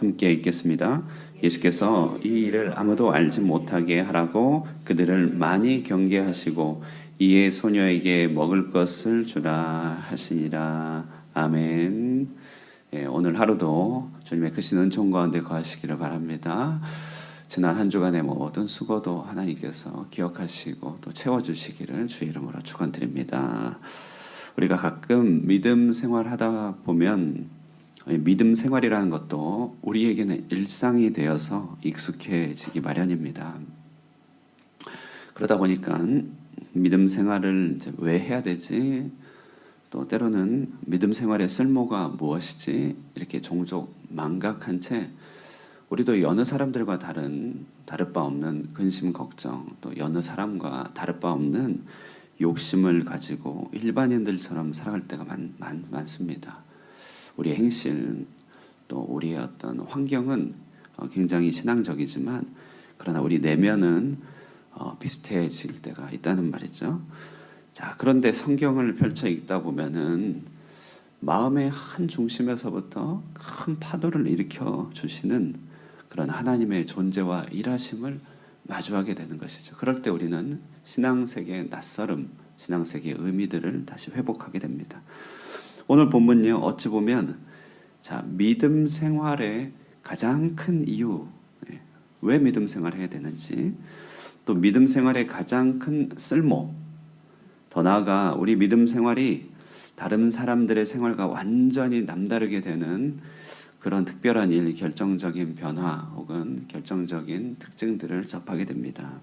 함께 읽겠습니다. 예수께서 이 일을 아무도 알지 못하게 하라고 그들을 많이 경계하시고 이에 소녀에게 먹을 것을 주라 하시니라. 아멘. 오늘 하루도 주님의 크신 은총 가운데 거하시기를 바랍니다. 지난 한 주간의 모든 수고도 하나님께서 기억하시고 또 채워주시기를 주의 이름으로 축원드립니다. 우리가 가끔 믿음 생활하다 보면 믿음 생활이라는 것도 우리에게는 일상이 되어서 익숙해지기 마련입니다. 그러다 보니까 믿음 생활을 이제 왜 해야 되지? 또 때로는 믿음 생활의 쓸모가 무엇이지? 이렇게 종종 망각한 채 우리도 여느 사람들과 다를 바 없는 근심 걱정, 또 여느 사람과 다를 바 없는 욕심을 가지고 일반인들처럼 살아갈 때가 많습니다. 우리의 행실, 또 우리의 어떤 환경은 굉장히 신앙적이지만 그러나 우리 내면은 비슷해질 때가 있다는 말이죠. 자, 그런데 성경을 펼쳐 읽다 보면은 마음의 한 중심에서부터 큰 파도를 일으켜 주시는 그런 하나님의 존재와 일하심을 마주하게 되는 것이죠. 그럴 때 우리는 신앙세계의 낯설음, 신앙세계의 의미들을 다시 회복하게 됩니다. 오늘 본문요, 어찌 보면 믿음 생활의 가장 큰 이유, 왜 믿음 생활을 해야 되는지, 또 믿음 생활의 가장 큰 쓸모, 더 나아가 우리 믿음 생활이 다른 사람들의 생활과 완전히 남다르게 되는 그런 특별한 일, 결정적인 변화 혹은 결정적인 특징들을 접하게 됩니다.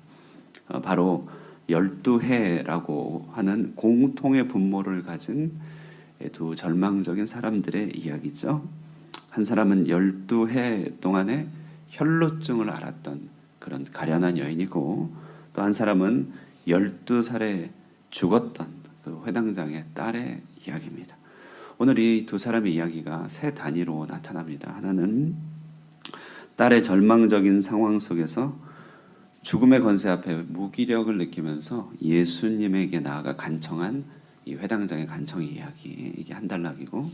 바로 12해라고 하는 공통의 분모를 가진 두 절망적인 사람들의 이야기죠. 한 사람은 12해 동안에 혈루증을 앓았던 그런 가련한 여인이고, 또 한 사람은 12살에 죽었던 그 회당장의 딸의 이야기입니다. 오늘 이 두 사람의 이야기가 세 단위로 나타납니다. 하나는 딸의 절망적인 상황 속에서 죽음의 권세 앞에 무기력을 느끼면서 예수님에게 나아가 간청한 이 회당장의 간청의 이야기, 이게 한 단락이고,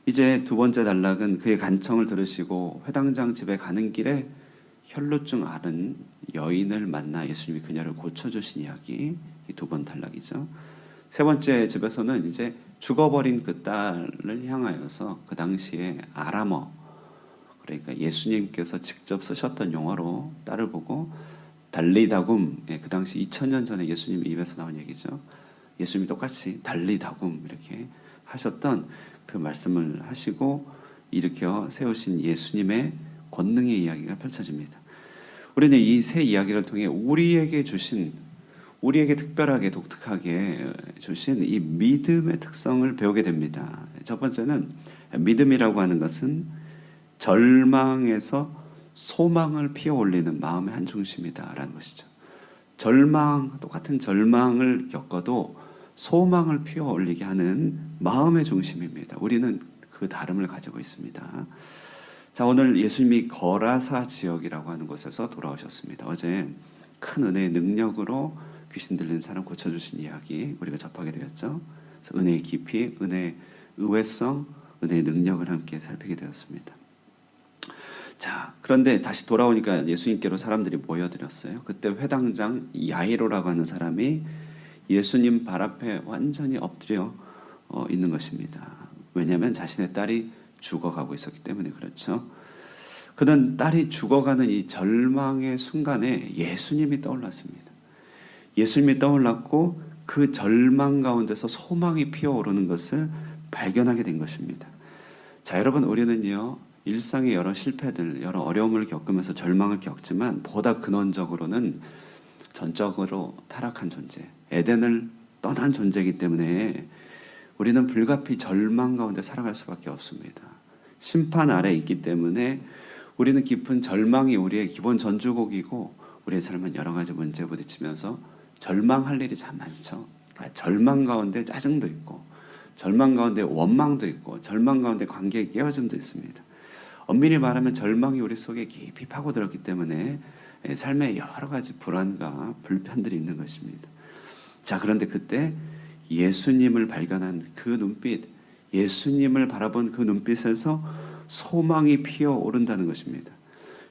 이제 두 번째 단락은 그의 간청을 들으시고 회당장 집에 가는 길에 혈루증 앓은 여인을 만나 예수님이 그녀를 고쳐주신 이야기, 이 두 번 단락이죠. 세 번째 집에서는 이제 죽어버린 그 딸을 향하여서 그 당시에 아람어, 그러니까 예수님께서 직접 쓰셨던 용어로 딸을 보고 달리다굼, 그 당시 2000년 전에 예수님 입에서 나온 얘기죠. 예수님이 똑같이 달리다굼 이렇게 하셨던 그 말씀을 하시고 일으켜 세우신 예수님의 권능의 이야기가 펼쳐집니다. 우리는 이 세 이야기를 통해 우리에게 특별하게 독특하게 주신 이 믿음의 특성을 배우게 됩니다. 첫 번째는 믿음이라고 하는 것은 절망에서 소망을 피어올리는 마음의 한 중심이다라는 것이죠. 똑같은 절망을 겪어도 소망을 피어올리게 하는 마음의 중심입니다. 우리는 그 다름을 가지고 있습니다. 자, 오늘 예수님이 거라사 지역이라고 하는 곳에서 돌아오셨습니다. 어제 큰 은혜의 능력으로 귀신 들린 사람 고쳐주신 이야기 우리가 접하게 되었죠. 그래서 은혜의 깊이, 은혜의 의외성, 은혜의 능력을 함께 살피게 되었습니다. 자, 그런데 다시 돌아오니까 예수님께로 사람들이 모여들었어요. 그때 회당장 야이로라고 하는 사람이 예수님 발 앞에 완전히 엎드려 있는 것입니다. 왜냐하면 자신의 딸이 죽어가고 있었기 때문에 그렇죠. 그는 딸이 죽어가는 이 절망의 순간에 예수님이 떠올랐습니다. 예수님이 떠올랐고 그 절망 가운데서 소망이 피어오르는 것을 발견하게 된 것입니다. 자, 여러분, 우리는요 일상의 여러 실패들, 여러 어려움을 겪으면서 절망을 겪지만 보다 근원적으로는 전적으로 타락한 존재, 에덴을 떠난 존재이기 때문에 우리는 불가피 절망 가운데 살아갈 수밖에 없습니다. 심판 아래 있기 때문에 우리는 깊은 절망이 우리의 기본 전주곡이고, 우리의 삶은 여러 가지 문제에 부딪히면서 절망할 일이 참 많죠. 절망 가운데 짜증도 있고, 절망 가운데 원망도 있고, 절망 가운데 관계의 깨어짐도 있습니다. 엄밀히 말하면 절망이 우리 속에 깊이 파고들었기 때문에 삶에 여러 가지 불안과 불편들이 있는 것입니다. 자, 그런데 그때 예수님을 발견한 그 눈빛, 예수님을 바라본 그 눈빛에서 소망이 피어오른다는 것입니다.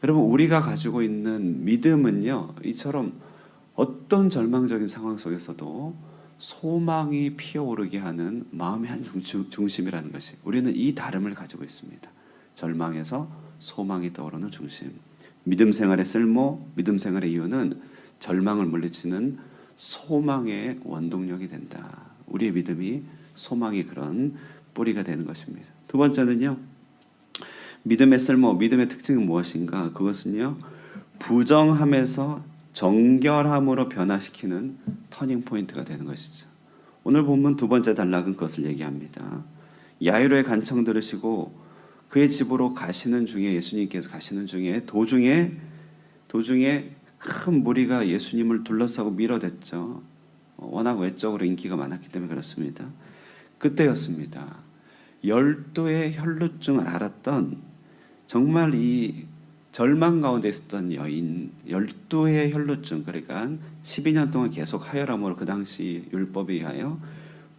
여러분, 우리가 가지고 있는 믿음은요, 이처럼 어떤 절망적인 상황 속에서도 소망이 피어오르게 하는 마음의 한 중심이라는 것이, 우리는 이 다름을 가지고 있습니다. 절망에서 소망이 떠오르는 중심. 믿음 생활의 쓸모, 믿음 생활의 이유는 절망을 물리치는 소망의 원동력이 된다. 우리의 믿음이 소망이 그런 뿌리가 되는 것입니다. 두 번째는요, 믿음의 쓸모, 믿음의 특징은 무엇인가? 그것은요, 부정함에서 정결함으로 변화시키는 터닝 포인트가 되는 것이죠. 오늘 본문 두 번째 단락은 그것을 얘기합니다. 야이로의 간청 들으시고 그의 집으로 가시는 중에, 예수님께서 가시는 중에 도중에 큰 무리가 예수님을 둘러싸고 밀어댔죠. 워낙 외적으로 인기가 많았기 때문에 그렇습니다. 그때였습니다. 12의 혈루증을 앓았던, 정말 이 절망 가운데 있었던 여인, 12의 혈루증, 그러니까 12년 동안 계속 하혈함으로 그 당시 율법에 의하여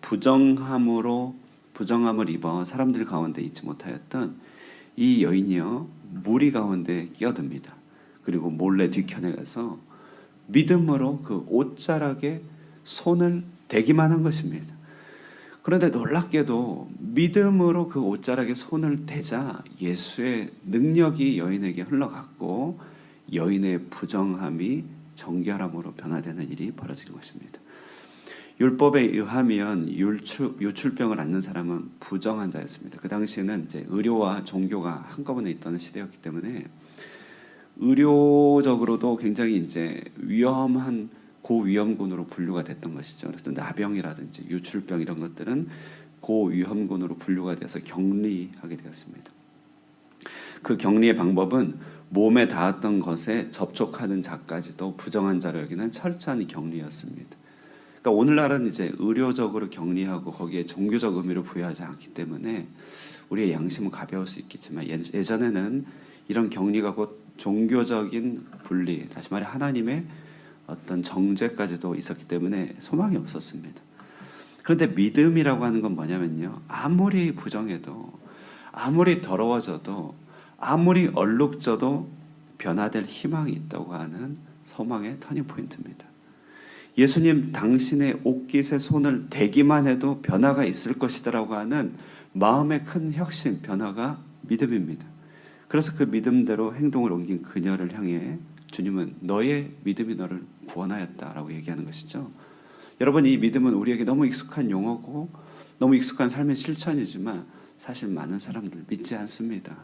부정함을 입어 사람들 가운데 있지 못하였던 이 여인이요, 무리 가운데 끼어듭니다. 그리고 몰래 뒤편에 가서 믿음으로 그 옷자락에 손을 대기만 한 것입니다. 그런데 놀랍게도 믿음으로 그 옷자락에 손을 대자 예수의 능력이 여인에게 흘러갔고 여인의 부정함이 정결함으로 변화되는 일이 벌어진 것입니다. 율법에 의하면 유출병을 앓는 사람은 부정한 자였습니다. 그 당시에는 이제 의료와 종교가 한꺼번에 있던 시대였기 때문에 의료적으로도 굉장히 이제 위험한 고위험군으로 분류가 됐던 것이죠. 그래서 나병이라든지 유출병 이런 것들은 고위험군으로 분류가 돼서 격리하게 되었습니다. 그 격리의 방법은 몸에 닿았던 것에 접촉하는 자까지도 부정한 자로 여기는 철저한 격리였습니다. 그러니까 오늘날은 이제 의료적으로 격리하고 거기에 종교적 의미를 부여하지 않기 때문에 우리의 양심은 가벼울 수 있겠지만 예전에는 이런 격리가 곧 종교적인 분리, 다시 말해 하나님의 어떤 정죄까지도 있었기 때문에 소망이 없었습니다. 그런데 믿음이라고 하는 건 뭐냐면요, 아무리 부정해도, 아무리 더러워져도, 아무리 얼룩져도 변화될 희망이 있다고 하는 소망의 터닝 포인트입니다. 예수님 당신의 옷깃에 손을 대기만 해도 변화가 있을 것이다라고 하는 마음의 큰 혁신, 변화가 믿음입니다. 그래서 그 믿음대로 행동을 옮긴 그녀를 향해 주님은 너의 믿음이 너를 구원하였다라고 얘기하는 것이죠. 여러분, 이 믿음은 우리에게 너무 익숙한 용어고 너무 익숙한 삶의 실천이지만 사실 많은 사람들 믿지 않습니다.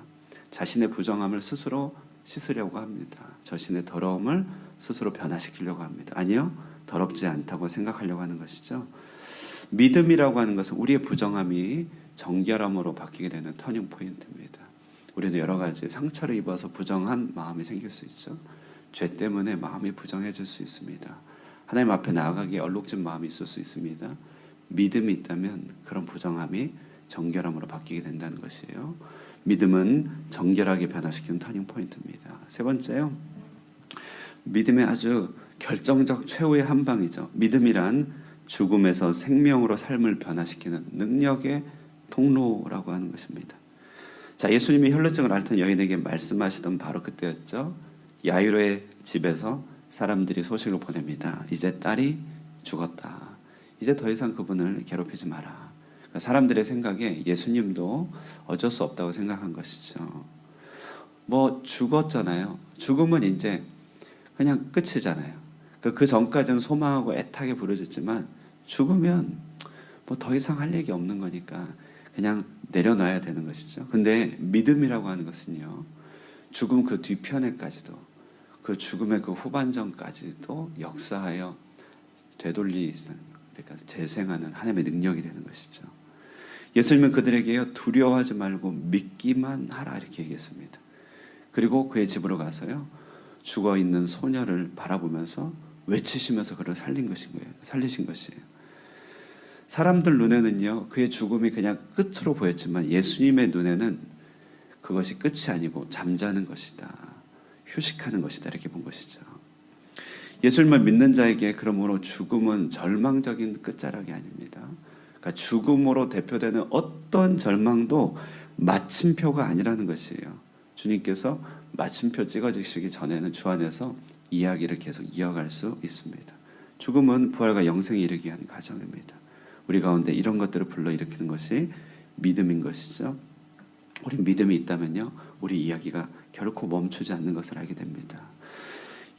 자신의 부정함을 스스로 씻으려고 합니다. 자신의 더러움을 스스로 변화시키려고 합니다. 아니요, 더럽지 않다고 생각하려고 하는 것이죠. 믿음이라고 하는 것은 우리의 부정함이 정결함으로 바뀌게 되는 터닝 포인트입니다. 우리는 여러 가지 상처를 입어서 부정한 마음이 생길 수 있죠. 죄 때문에 마음이 부정해질 수 있습니다. 하나님 앞에 나아가기에 얼룩진 마음이 있을 수 있습니다. 믿음이 있다면 그런 부정함이 정결함으로 바뀌게 된다는 것이에요. 믿음은 정결하게 변화시키는 터닝 포인트입니다. 세 번째요, 믿음의 아주 결정적 최후의 한 방이죠. 믿음이란 죽음에서 생명으로 삶을 변화시키는 능력의 통로라고 하는 것입니다. 자, 예수님이 혈루증을 앓던 여인에게 말씀하시던 바로 그때였죠. 야이로의 집에서 사람들이 소식을 보냅니다. 이제 딸이 죽었다. 이제 더 이상 그분을 괴롭히지 마라. 그러니까 사람들의 생각에 예수님도 어쩔 수 없다고 생각한 것이죠. 뭐 죽었잖아요. 죽음은 이제 그냥 끝이잖아요. 그 전까지는 소망하고 애타게 부르짖지만 죽으면 뭐 더 이상 할 얘기 없는 거니까 그냥 내려놔야 되는 것이죠. 근데 믿음이라고 하는 것은요, 죽음 그 뒤편에까지도, 그 죽음의 그 후반전까지도 역사하여 되돌리는, 그러니까 재생하는 하나님의 능력이 되는 것이죠. 예수님은 그들에게 두려워하지 말고 믿기만 하라 이렇게 얘기했습니다. 그리고 그의 집으로 가서요, 죽어있는 소녀를 바라보면서 외치시면서 그를 살리신 것이에요. 사람들 눈에는요, 그의 죽음이 그냥 끝으로 보였지만 예수님의 눈에는 그것이 끝이 아니고 잠자는 것이다, 휴식하는 것이다 이렇게 본 것이죠. 예수님을 믿는 자에게 그러므로 죽음은 절망적인 끝자락이 아닙니다. 그러니까 죽음으로 대표되는 어떤 절망도 마침표가 아니라는 것이에요. 주님께서 마침표 찍어주시기 전에는 주 안에서 이야기를 계속 이어갈 수 있습니다. 죽음은 부활과 영생에 이르기 위한 과정입니다. 우리 가운데 이런 것들을 불러일으키는 것이 믿음인 것이죠. 우리 믿음이 있다면요, 우리 이야기가 결코 멈추지 않는 것을 알게 됩니다.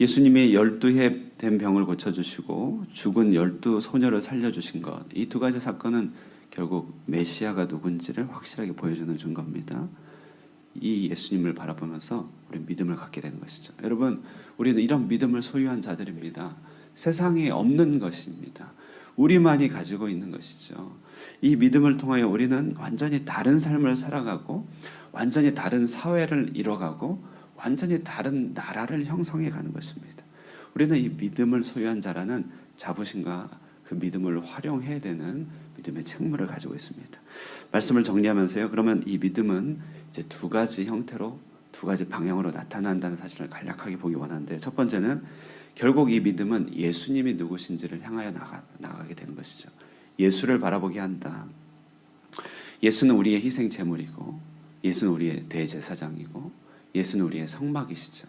예수님이 12해 된 병을 고쳐주시고 죽은 12소녀를 살려주신 것, 이 두 가지 사건은 결국 메시아가 누군지를 확실하게 보여주는 증거입니다. 이 예수님을 바라보면서 우리 믿음을 갖게 되는 것이죠. 여러분, 우리는 이런 믿음을 소유한 자들입니다. 세상에 없는 것입니다. 우리만이 가지고 있는 것이죠. 이 믿음을 통하여 우리는 완전히 다른 삶을 살아가고 완전히 다른 사회를 이뤄가고 완전히 다른 나라를 형성해 가는 것입니다. 우리는 이 믿음을 소유한 자라는 자부심과 그 믿음을 활용해야 되는 믿음의 책무를 가지고 있습니다. 말씀을 정리하면서요, 그러면 이 믿음은 이제 두 가지 형태로, 두 가지 방향으로 나타난다는 사실을 간략하게 보기 원하는데, 첫 번째는 결국 이 믿음은 예수님이 누구신지를 향하여 나가게 되는 것이죠. 예수를 바라보게 한다. 예수는 우리의 희생 제물이고, 예수는 우리의 대제사장이고, 예수는 우리의 성막이시죠.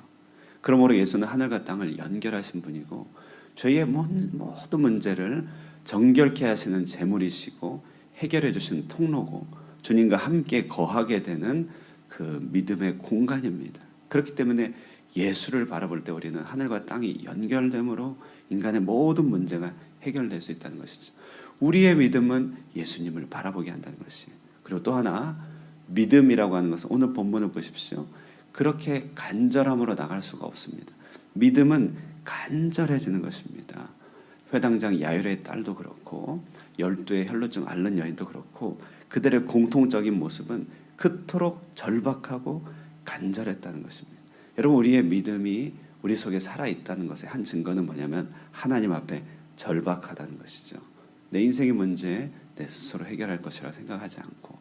그러므로 예수는 하늘과 땅을 연결하신 분이고, 죄의 모든 문제를 정결케 하시는 제물이시고 해결해 주신 통로고, 주님과 함께 거하게 되는 그 믿음의 공간입니다. 그렇기 때문에 예수를 바라볼 때 우리는 하늘과 땅이 연결됨으로 인간의 모든 문제가 해결될 수 있다는 것이죠. 우리의 믿음은 예수님을 바라보게 한다는 것이에요. 그리고 또 하나, 믿음이라고 하는 것은 오늘 본문을 보십시오. 그렇게 간절함으로 나갈 수가 없습니다. 믿음은 간절해지는 것입니다. 회당장 야율의 딸도 그렇고 12의 혈루증 앓는 여인도 그렇고 그들의 공통적인 모습은 그토록 절박하고 간절했다는 것입니다. 여러분, 우리의 믿음이 우리 속에 살아있다는 것의 한 증거는 뭐냐면 하나님 앞에 절박하다는 것이죠. 내 인생의 문제 내 스스로 해결할 것이라 생각하지 않고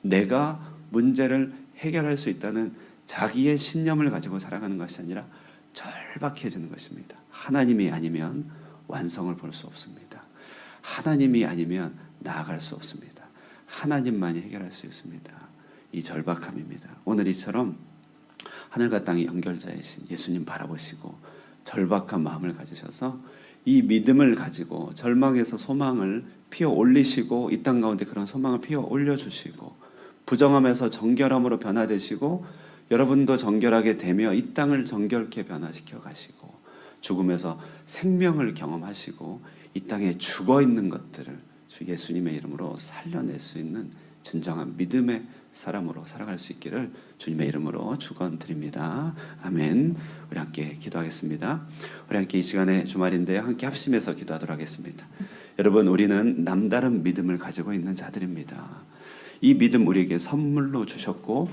내가 문제를 해결할 수 있다는 자기의 신념을 가지고 살아가는 것이 아니라 절박해지는 것입니다. 하나님이 아니면 완성을 볼 수 없습니다. 하나님이 아니면 나아갈 수 없습니다. 하나님만이 해결할 수 있습니다. 이 절박함입니다. 오늘 이처럼 하늘과 땅의 연결자이신 예수님 바라보시고 절박한 마음을 가지셔서 이 믿음을 가지고 절망에서 소망을 피어 올리시고 이 땅 가운데 그런 소망을 피어 올려주시고 부정함에서 정결함으로 변화되시고 여러분도 정결하게 되며 이 땅을 정결케 변화시켜 가시고 죽음에서 생명을 경험하시고 이 땅에 죽어있는 것들을 주 예수님의 이름으로 살려낼 수 있는 진정한 믿음의 사람으로 살아갈 수 있기를 주님의 이름으로 축원드립니다. 아멘. 우리 함께 기도하겠습니다. 우리 함께 이 시간에 주말인데요, 함께 합심해서 기도하도록 하겠습니다. 여러분, 우리는 남다른 믿음을 가지고 있는 자들입니다. 이 믿음 우리에게 선물로 주셨고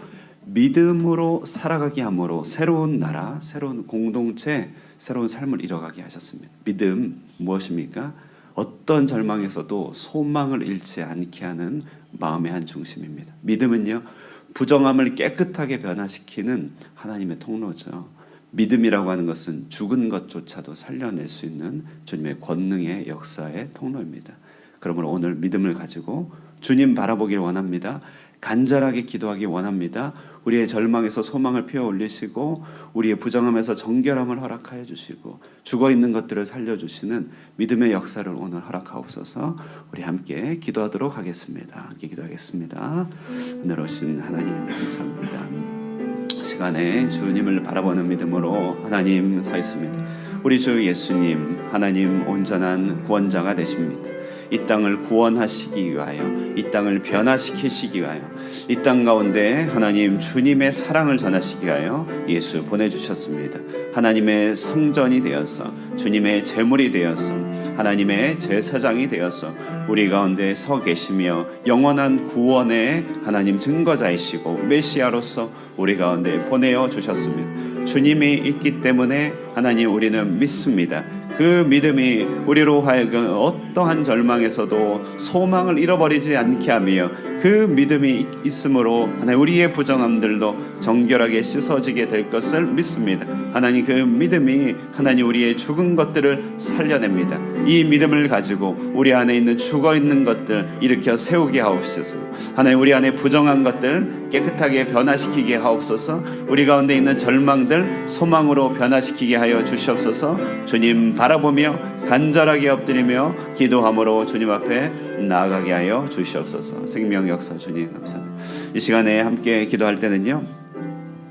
믿음으로 살아가게 함으로 새로운 나라, 새로운 공동체, 새로운 삶을 이뤄가게 하셨습니다. 믿음 무엇입니까? 어떤 절망에서도 소망을 잃지 않게 하는 마음의 한 중심입니다. 믿음은요, 부정함을 깨끗하게 변화시키는 하나님의 통로죠. 믿음이라고 하는 것은 죽은 것조차도 살려낼 수 있는 주님의 권능의 역사의 통로입니다. 그러므로 오늘 믿음을 가지고 주님 바라보길 원합니다. 간절하게 기도하기 원합니다. 우리의 절망에서 소망을 피워 올리시고 우리의 부정함에서 정결함을 허락하여 주시고 죽어있는 것들을 살려주시는 믿음의 역사를 오늘 허락하옵소서. 우리 함께 기도하도록 하겠습니다. 함께 기도하겠습니다. 은혜로우신 하나님 감사합니다. 시간에 주님을 바라보는 믿음으로 하나님 서 있습니다. 우리 주 예수님 하나님 온전한 구원자가 되십니다. 이 땅을 구원하시기 위하여, 이 땅을 변화시키시기 위하여, 이 땅 가운데 하나님 주님의 사랑을 전하시기 위하여 예수 보내주셨습니다. 하나님의 성전이 되어서 주님의 제물이 되어서 하나님의 제사장이 되어서 우리 가운데 서 계시며 영원한 구원의 하나님 증거자이시고 메시아로서 우리 가운데 보내어 주셨습니다. 주님이 있기 때문에 하나님 우리는 믿습니다. 그 믿음이 우리로 하여금 어떠한 절망에서도 소망을 잃어버리지 않게 하며 그 믿음이 있으므로 하나님 우리의 부정함들도 정결하게 씻어지게 될 것을 믿습니다. 하나님 그 믿음이 하나님 우리의 죽은 것들을 살려냅니다. 이 믿음을 가지고 우리 안에 있는 죽어있는 것들 일으켜 세우게 하옵소서. 하나님, 우리 안에 부정한 것들 깨끗하게 변화시키게 하옵소서. 우리 가운데 있는 절망들 소망으로 변화시키게 하여 주시옵소서. 주님 바라보며 간절하게 엎드리며 기도함으로 주님 앞에 나아가게 하여 주시옵소서. 생명 역사 주님 감사합니다. 이 시간에 함께 기도할 때는요,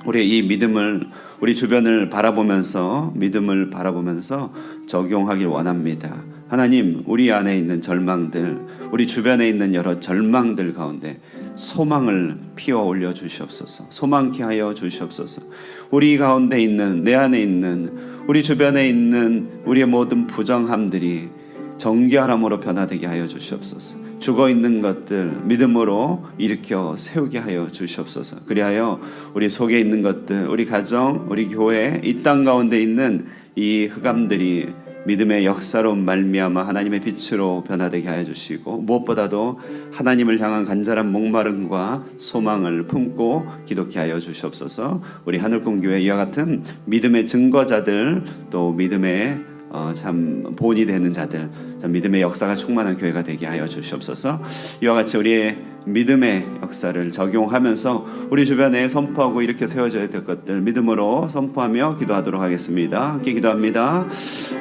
우리 이 믿음을 우리 주변을 바라보면서 믿음을 바라보면서 적용하길 원합니다. 하나님, 우리 안에 있는 절망들, 우리 주변에 있는 여러 절망들 가운데 소망을 피워 올려 주시옵소서. 소망케 하여 주시옵소서. 우리 가운데 있는, 내 안에 있는, 우리 주변에 있는 우리의 모든 부정함들이 정결함으로 변화되게 하여 주시옵소서. 죽어있는 것들 믿음으로 일으켜 세우게 하여 주시옵소서. 그리하여 우리 속에 있는 것들, 우리 가정, 우리 교회, 이 땅 가운데 있는 이 흑암들이 믿음의 역사로 말미암아 하나님의 빛으로 변화되게 하여 주시고, 무엇보다도 하나님을 향한 간절한 목마름과 소망을 품고 기도케 하여 주시옵소서. 우리 하늘공교회 이와 같은 믿음의 증거자들, 또 믿음의 참 본이 되는 자들, 믿음의 역사가 충만한 교회가 되게 하여 주시옵소서. 이와 같이 우리의 믿음의 역사를 적용하면서 우리 주변에 선포하고 이렇게 세워져야 될 것들 믿음으로 선포하며 기도하도록 하겠습니다. 함께 기도합니다.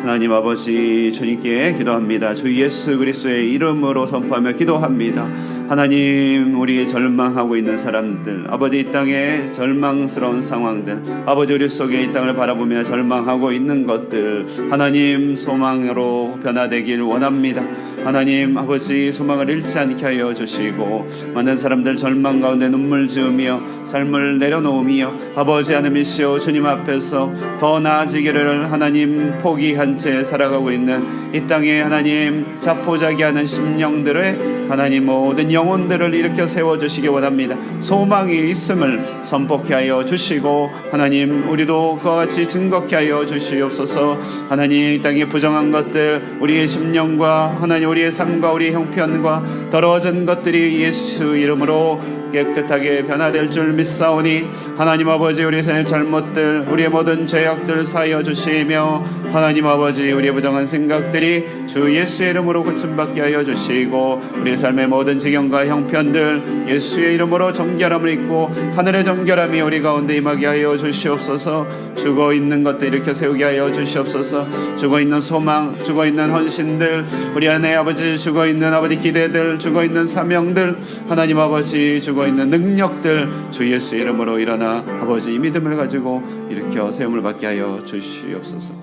하나님 아버지, 주님께 기도합니다. 주 예수 그리스도의 이름으로 선포하며 기도합니다. 하나님, 우리 절망하고 있는 사람들, 아버지, 이 땅의 절망스러운 상황들, 아버지, 우리 속에 이 땅을 바라보며 절망하고 있는 것들, 하나님 소망으로 변화되길 원합니다. 하나님 아버지, 소망을 잃지 않게 하여 주시고, 많은 사람들 절망 가운데 눈물 지으며 삶을 내려놓으며 아버지 하나님이시여, 주님 앞에서 더 나아지기를 하나님 포기한 채 살아가고 있는 이 땅에 하나님 자포자기하는 심령들의 하나님 모든 영혼들을 일으켜 세워주시기 원합니다. 소망이 있음을 선포케 하여 주시고, 하나님 우리도 그와 같이 증거케 하여 주시옵소서. 하나님, 이 땅에 부정한 것들, 우리의 심령과 하나님 우리의 삶과 우리의 형편과 더러워진 것들이 예수 이름으로 깨끗하게 변화될 줄 믿사오니, 하나님 아버지, 우리의 삶의 잘못들, 우리의 모든 죄악들 사하여 주시며, 하나님 아버지, 우리의 부정한 생각들이 주 예수의 이름으로 고침받게 하여 주시고, 우리의 삶의 모든 지경과 형편들 예수의 이름으로 정결함을 입고 하늘의 정결함이 우리 가운데 임하게 하여 주시옵소서. 죽어있는 것들 이렇게 세우게 하여 주시옵소서. 죽어있는 소망, 죽어있는 헌신들, 우리 안에 아버지 죽어있는 아버지 기대들, 죽어있는 사명들, 하나님 아버지 죽어있는 능력들 주 예수 이름으로 일어나 아버지 이 믿음을 가지고 일으켜 세움을 받게 하여 주시옵소서.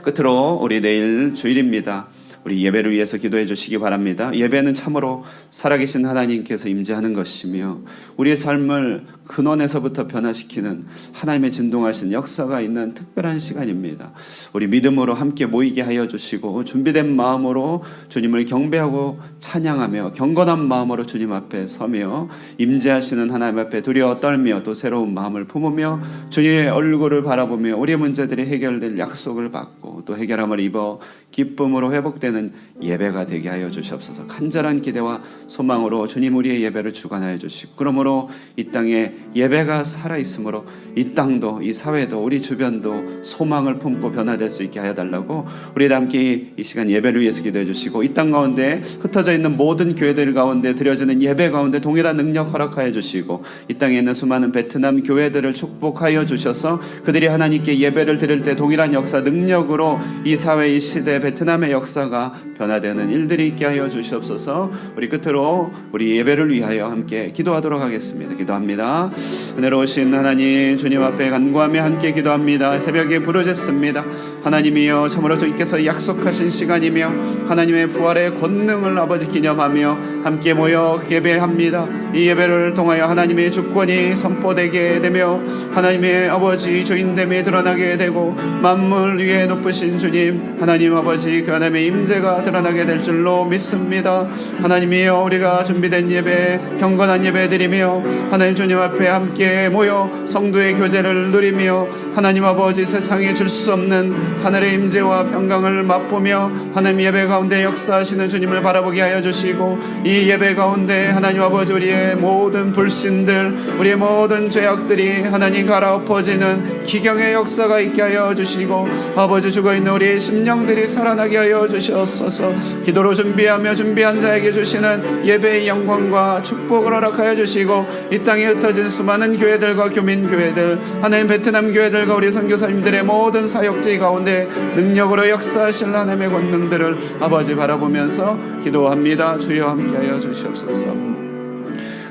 끝으로 우리 내일 주일입니다. 우리 예배를 위해서 기도해 주시기 바랍니다. 예배는 참으로 살아계신 하나님께서 임재하는 것이며 우리의 삶을 근원에서부터 변화시키는 하나님의 진동하신 역사가 있는 특별한 시간입니다. 우리 믿음으로 함께 모이게 하여 주시고, 준비된 마음으로 주님을 경배하고 찬양하며 경건한 마음으로 주님 앞에 서며 임재하시는 하나님 앞에 두려워 떨며 또 새로운 마음을 품으며 주님의 얼굴을 바라보며 우리의 문제들이 해결될 약속을 받고 또 해결함을 입어 기쁨으로 회복되는 예배가 되게 하여 주시옵소서. 간절한 기대와 소망으로 주님 우리의 예배를 주관하여 주시고, 그러므로 이 땅에 예배가 살아있으므로 이 땅도 이 사회도 우리 주변도 소망을 품고 변화될 수 있게 하여 달라고 우리 함께 이 시간 예배를 위해서 기도해 주시고, 이 땅 가운데 흩어져 있는 모든 교회들 가운데 드려지는 예배 가운데 동일한 능력 허락하여 주시고, 이 땅에 있는 수많은 베트남 교회들을 축복하여 주셔서 그들이 하나님께 예배를 드릴 때 동일한 역사 능력으로 이 사회 이 시대 베트남의 역사가 변화되는 일들이 있게 하여 주시옵소서. 우리 끝으로 우리 예배를 위하여 함께 기도하도록 하겠습니다. 기도합니다. 은혜로우신 하나님, 주님 앞에 간구하며 함께 기도합니다. 새벽에 부르짖습니다. 하나님이여, 참으로 주님께서 약속하신 시간이며 하나님의 부활의 권능을 아버지 기념하며 함께 모여 예배합니다. 이 예배를 통하여 하나님의 주권이 선포되게 되며 하나님의 아버지 주인됨이 드러나게 되고, 만물 위에 높으신 주님 하나님 아버지 그 하나님의 임재가 드러나게 될 줄로 믿습니다. 하나님이여, 우리가 준비된 예배, 경건한 예배 드리며 하나님 주님 앞에 함께 모여 성도의 교제를 누리며 하나님 아버지 세상에 줄 수 없는 하늘의 임재와 평강을 맛보며 하나님 예배 가운데 역사하시는 주님을 바라보게 하여 주시고, 이 예배 가운데 하나님 아버지 우리의 모든 불신들, 우리의 모든 죄악들이 하나님 갈아엎어지는 기경의 역사가 있게 하여 주시고, 아버지 죽어있는 우리의 심령들이 살아나게 하여 주시옵소서. 주시옵소서. 기도로 준비한 자에게 주시는 예배의 영광과 축복을 허락하여 주시고, 이 땅에 흩어진 수많은 교회들과 교민교회들, 하나님 베트남 교회들과 우리 선교사님들의 모든 사역지 가운데 능력으로 역사하실 하나님의 권능들을 아버지 바라보면서 기도합니다. 주여 함께하여 주시옵소서.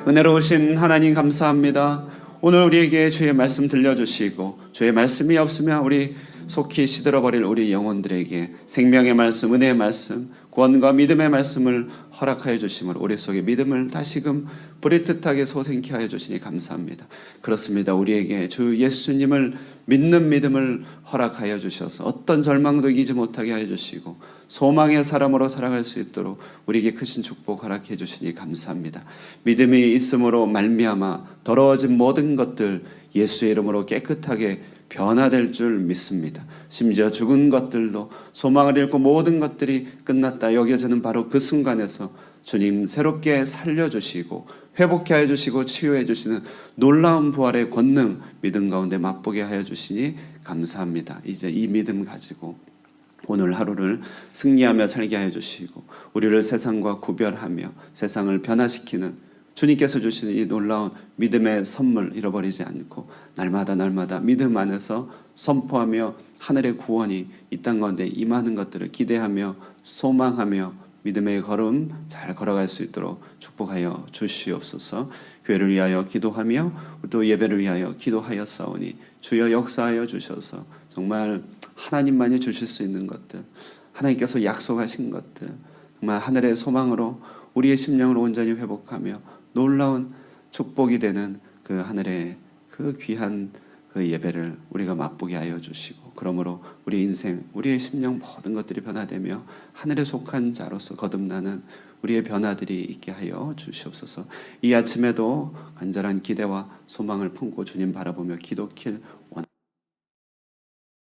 은혜로우신 하나님 감사합니다. 오늘 우리에게 주의 말씀 들려주시고, 주의 말씀이 없으면 우리 속히 시들어버릴 우리 영혼들에게 생명의 말씀, 은혜의 말씀, 구원과 믿음의 말씀을 허락하여 주심으로 우리 속에 믿음을 다시금 뿌리뜻하게 솟행케 하여 주시니 감사합니다. 그렇습니다. 우리에게 주 예수님을 믿는 믿음을 허락하여 주셔서 어떤 절망도 이기지 못하게 하여 주시고 소망의 사람으로 살아갈 수 있도록 우리에게 크신 축복 허락해 주시니 감사합니다. 믿음이 있음으로 말미암아 더러워진 모든 것들 예수의 이름으로 깨끗하게 변화될 줄 믿습니다. 심지어 죽은 것들도 소망을 잃고 모든 것들이 끝났다 여겨지는 바로 그 순간에서 주님 새롭게 살려주시고 회복해 하여 주시고 치유해 주시는 놀라운 부활의 권능 믿음 가운데 맛보게 하여 주시니 감사합니다. 이제 이 믿음 가지고 오늘 하루를 승리하며 살게 하여 주시고 우리를 세상과 구별하며 세상을 변화시키는 주님께서 주시는 이 놀라운 믿음의 선물 잃어버리지 않고 날마다 믿음 안에서 선포하며 하늘의 구원이 이 땅 가운데 임하는 것들을 기대하며 소망하며 믿음의 걸음 잘 걸어갈 수 있도록 축복하여 주시옵소서. 교회를 위하여 기도하며 또 예배를 위하여 기도하였사오니 주여 역사하여 주셔서 정말 하나님만이 주실 수 있는 것들, 하나님께서 약속하신 것들, 정말 하늘의 소망으로 우리의 심령을 온전히 회복하며 놀라운 축복이 되는 그 하늘의 그 귀한 그 예배를 우리가 맛보게 하여 주시고, 그러므로 우리 인생, 우리의 심령 모든 것들이 변화되며 하늘에 속한 자로서 거듭나는 우리의 변화들이 있게 하여 주시옵소서. 이 아침에도 간절한 기대와 소망을 품고 주님 바라보며 기도길 원합니다.